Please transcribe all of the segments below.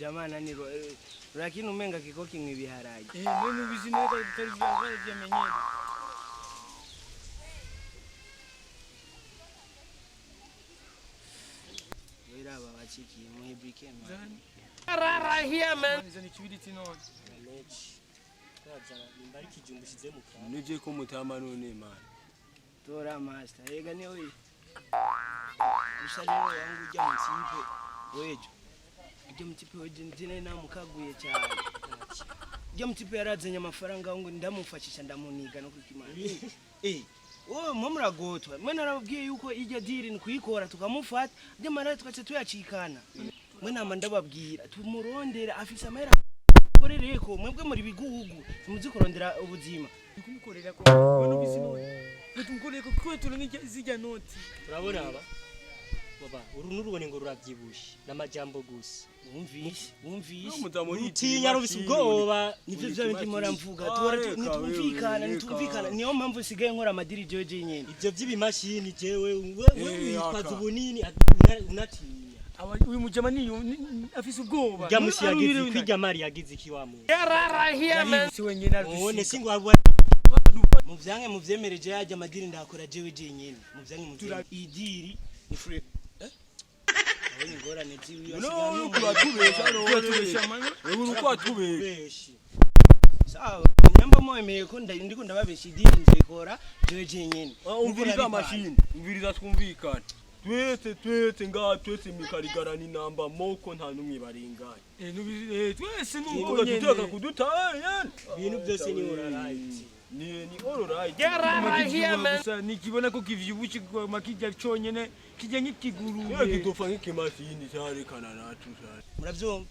jamana ni lakini umenga kiko kimwe ibiharage none ubizi neza bitari byamenyera wera aba bachiki muhibrike man rara here man zani kibiriti none leche twazana nimbari kijumbushije mu kanwa nije ko mutama none man tora master ega ni oyi ushalero wangu ujya mu kipe wejo ujya mu kipe wejo ndine namukaguye cyane ujya mu kipe yarazanye amafaranga ngo ndamufashisha ndamuniga no kukimana oh mumuragotwa mwe narabwiye yuko ijya diri ni kuyikora tukamufata ujya mara tukace tuyacikana mwe nama ndababwira tumurondera afisa amahera korereko mwebwe muri bigugu muzi kurondera ubuzima kumukorera ko none ubizi none tumukorera ko kwetula n'izijya noti urabona aba baba uru nurubone ngo rurabyibushe namajambo gusa wumvishe utinya rubise ubwoba nivyo vya bikimora mvuga nitumvikana niyo mpamvu sigaye nkora amadiri jeje nyene ivyo vy'ibimashini jewe witwaza ubunini unatinya uyu mujama niyo afise ubwoba jamusi yagize kwija mari yagize iki wa muntu rara here man si wenyine none singo muvyange muvyemereje yaje amadiri ndakora jewe jenyene muvyange idiri ni free Abonye ngorane ziwiyo no kuratubesha none uruko atubesha sawa nyamba moyemeye ko ndiko ndababesha idiri nzikora jewe jenyene umviriza machine umviriza twumvikana twese ngaha twese mikarigarani namba moko nta numwe baringaye nubizi twese nuko tuteka kudutaya ibintu byose ni alright ni alright gusa nikibona ko kivyubuki makijya cyonyene kijya nk'ikiguru kidofa nk'ikimashini cyarekana nacu cyane muravyumva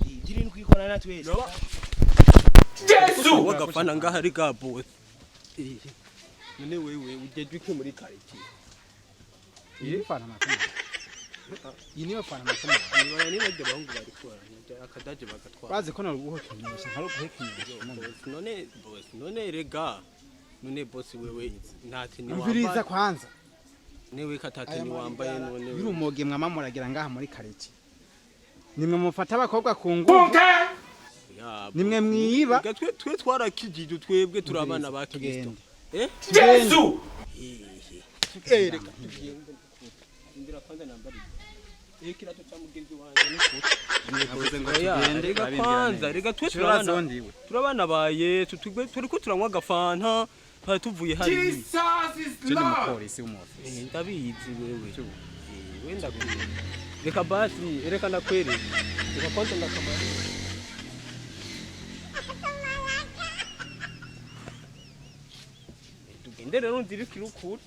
idiri ni kuyikora na twese Yesu wagafana ngaha ari ga boss none wewe ujeje iki muri kariki Fana makoma. Yiniwe fana makoma. Niba ni bajya bahungu bari kora akadaje bagatwara. Bazi ko naruguhokinyesha ntaro guhekinyesha. None rega. None boss wewe ntati ni wambaye. Umviriza kwanza. Newe katati ni wambaye none. Birumoge mwama muragira ngaha muri kariki. Nimwe mufata abakobwa ku ngufu. Nimwe mwiba. Twe twarakijije twebwe turabana ba Kristo. Yesu. Reka indira kwanza nambari kirato cha mugenzi wanje Navuze ngo tugende reka kwanza reka twe turabana ba Yesu turiko turanywa gafanta tuvuye hari Jesus is Lord umupolisi w'umufisi ndabizi wewe wenda reka basi reka nakwereka reka kwanza ndakamara tugendere rero nzirikira ukuri